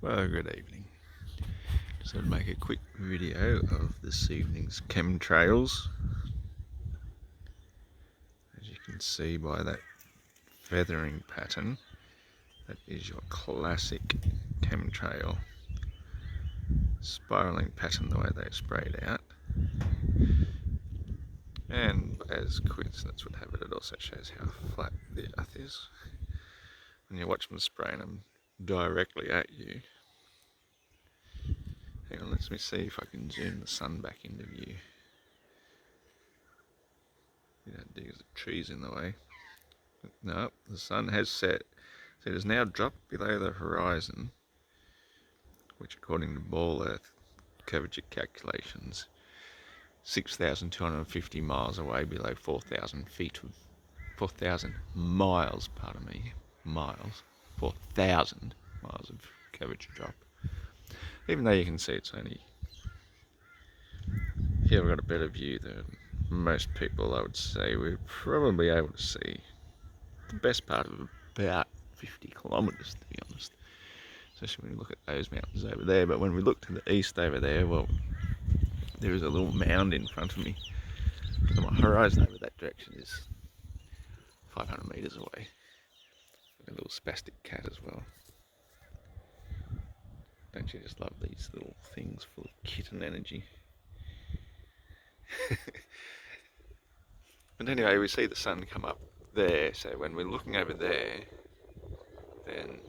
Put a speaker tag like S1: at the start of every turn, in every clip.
S1: Well, good evening. Just thought I'd make a quick video of this evening's chemtrails. As you can see by that feathering pattern, that is your classic chemtrail spiralling pattern, the way they sprayed out. And as coincidence would have it, it also shows how flat the earth is. When you watch them spraying them directly at you. Hang on, let me see if I can zoom the sun back into view. There's the trees in the way. No, the sun has set. So it has now dropped below the horizon, which according to Ball Earth curvature calculations, 6,250 miles away, below 4,000 feet of 4,000 miles, pardon me, miles, 4,000 miles of curvature drop. Even though you can see it's only, here we've got a better view than most people, I would say. We're probably able to see the best part of about 50 kilometres, to be honest. Especially when you look at those mountains over there. But when we look to the east over there, well, there is a little mound in front of me. So my horizon over that direction is 500 metres away. A little spastic cat as well. Don't you just love these little things full of kitten energy? But anyway, we see the sun come up there, so when we're looking over there, then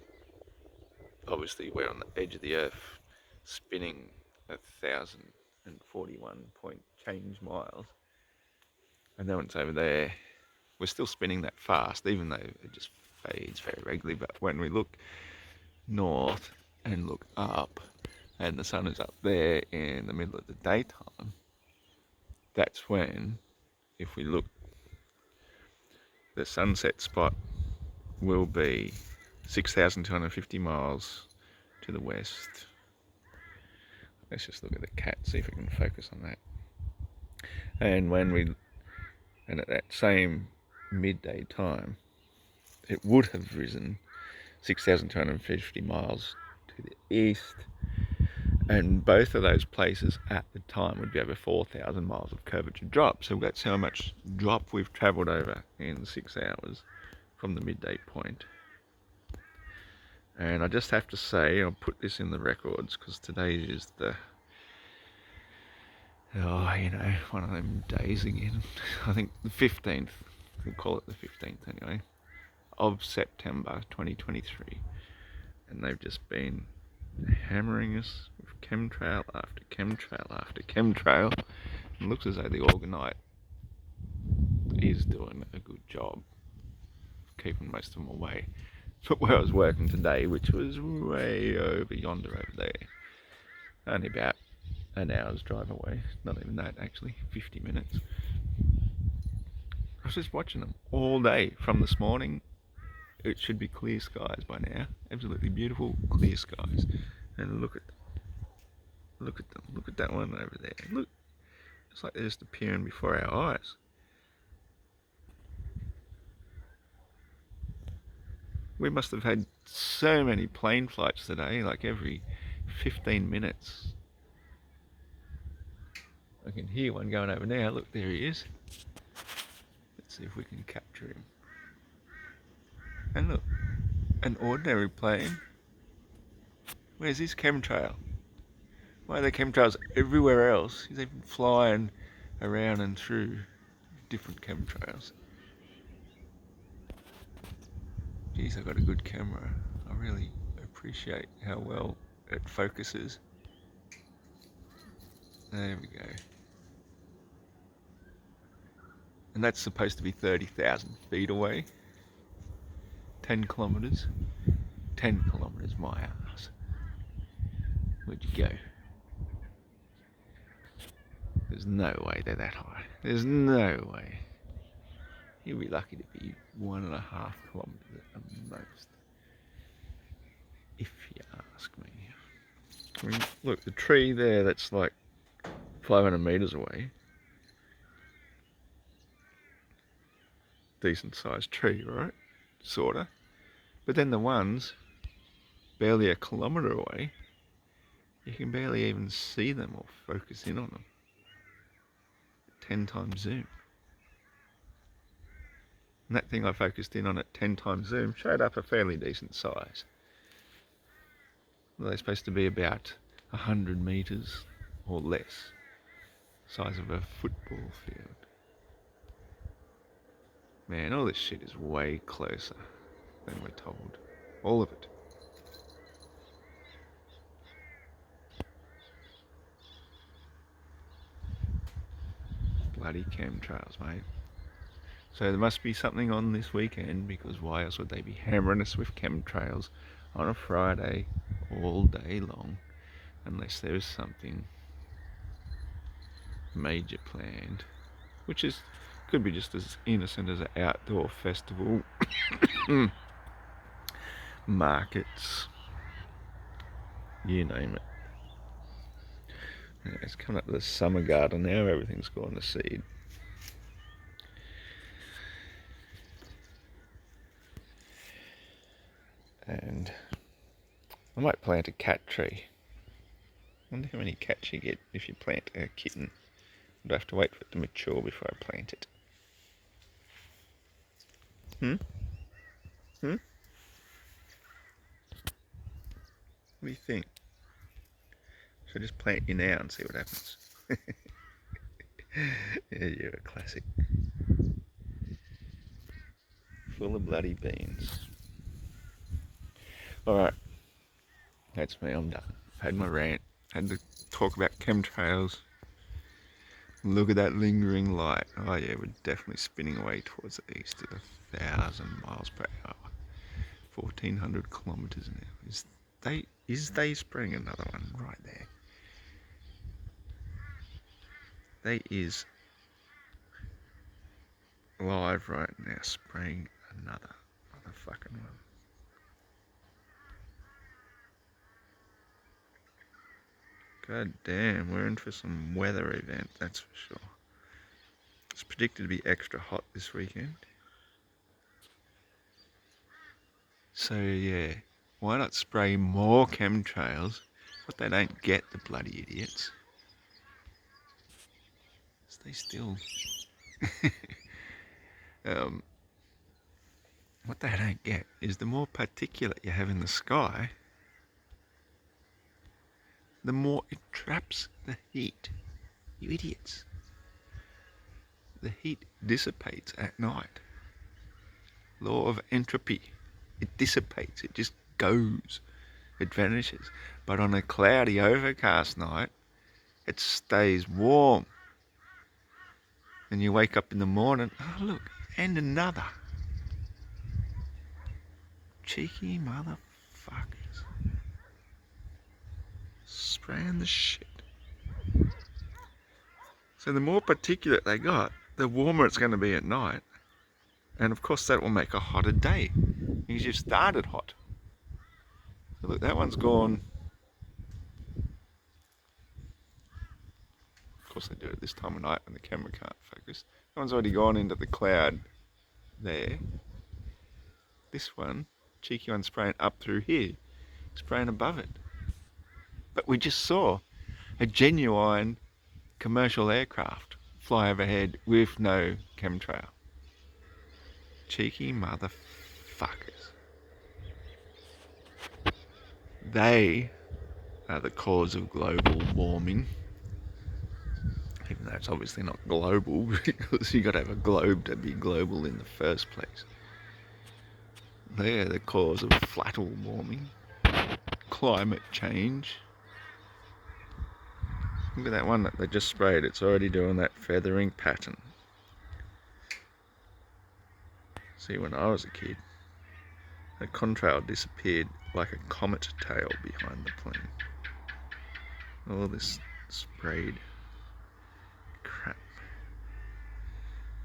S1: obviously we're on the edge of the earth, spinning 1,041 point change miles. And then when it's over there, we're still spinning that fast, even though it just fades very regularly. But when we look north and look up, and the sun is up there in the middle of the daytime, that's when, if we look, the sunset spot will be 6,250 miles to the west. Let's just look at the cat, see if we can focus on that. And at that same midday time, it would have risen 6,250 miles to the east, and both of those places at the time would be over 4,000 miles of curvature drop. So that's how much drop we've travelled over in 6 hours from the midday point. And I just have to say, I'll put this in the records because today is one of them days again. I think the 15th, we'll call it the 15th anyway, of September 2023. And they've just been hammering us with chemtrail after chemtrail after chemtrail. It looks as though the Orgonite is doing a good job of keeping most of them away. But where I was working today, which was way over yonder over there, only about an hour's drive away, not even that actually, 50 minutes. I was just watching them all day from this morning. It should be clear skies by now, absolutely beautiful clear skies. And look at them, look at that one over there. Look, it's like they're just appearing before our eyes. We must have had so many plane flights today, like every 15 minutes. I can hear one going over now. Look, there he is. Let's see if we can capture him. And look, an ordinary plane. Where's his chemtrail? Why are there chemtrails everywhere else? He's even flying around and through different chemtrails. Geez, I've got a good camera. I really appreciate how well it focuses. There we go. And that's supposed to be 30,000 feet away. 10 kilometres. 10 kilometres, my ass. Where'd you go? There's no way they're that high. There's no way. You'll be lucky to be 1.5 kilometres at the most, if you ask me. I mean, look, the tree there, that's like 500 metres away. Decent sized tree, right? Sorta. But then the ones barely a kilometre away, you can barely even see them or focus in on them. 10 times zoom. And that thing I focused in on at 10 times zoom showed up a fairly decent size. They're supposed to be about 100 metres or less, size of a football field. Man, all this shit is way closer than we're told. All of it. Bloody chemtrails, mate. So there must be something on this weekend, because why else would they be hammering us with chemtrails on a Friday all day long, unless there is something major planned, which is could be just as innocent as an outdoor festival, markets, you name it. Yeah, it's coming up to the summer garden now, everything's gone to seed. And I might plant a cat tree. I wonder how many cats you get if you plant a kitten. I'd have to wait for it to mature before I plant it. Hmm? What do you think? Should I just plant you now and see what happens? Yeah, you're a classic. Full of bloody beans. Alright, that's me, I'm done. Had my rant, had to talk about chemtrails. Look at that lingering light. Oh yeah, we're definitely spinning away towards the east at 1,000 miles per hour. 1,400 kilometres an hour. Is they spraying another one right there? They is live right now spraying another motherfucking one. God damn, we're in for some weather event, that's for sure. It's predicted to be extra hot this weekend. So yeah, why not spray more chemtrails? But they don't get, the bloody idiots. Stay still. What they don't get is the more particulate you have in the sky, the more it traps the heat. You idiots. The heat dissipates at night. Law of entropy. It dissipates, it just goes. It vanishes. But on a cloudy, overcast night, it stays warm. And you wake up in the morning, oh look, and another. Cheeky motherfuckers. Spraying the shit. So the more particulate they got, the warmer it's going to be at night. And of course that will make a hotter day, because you've started hot. So look, that one's gone. Of course they do it this time of night when the camera can't focus. That one's already gone into the cloud there. This one, cheeky one, spraying up through here, spraying above it. But we just saw a genuine commercial aircraft fly overhead with no chemtrail. Cheeky motherfuckers. They are the cause of global warming. Even though it's obviously not global, because you got to have a globe to be global in the first place. They are the cause of flat warming, climate change. Look at that one that they just sprayed, it's already doing that feathering pattern. See, when I was a kid, the contrail disappeared like a comet tail behind the plane. All this sprayed crap.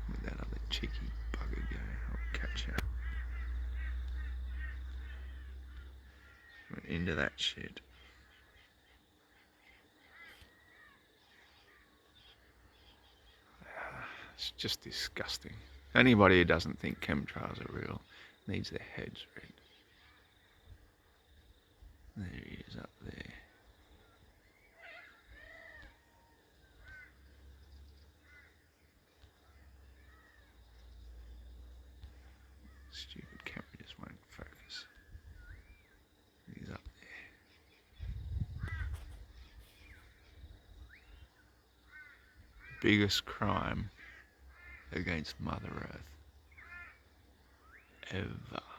S1: Let that other cheeky bugger go, I'll catch you. Went into that shit. It's just disgusting. Anybody who doesn't think chemtrails are real needs their heads read. biggest crime against Mother Earth ever.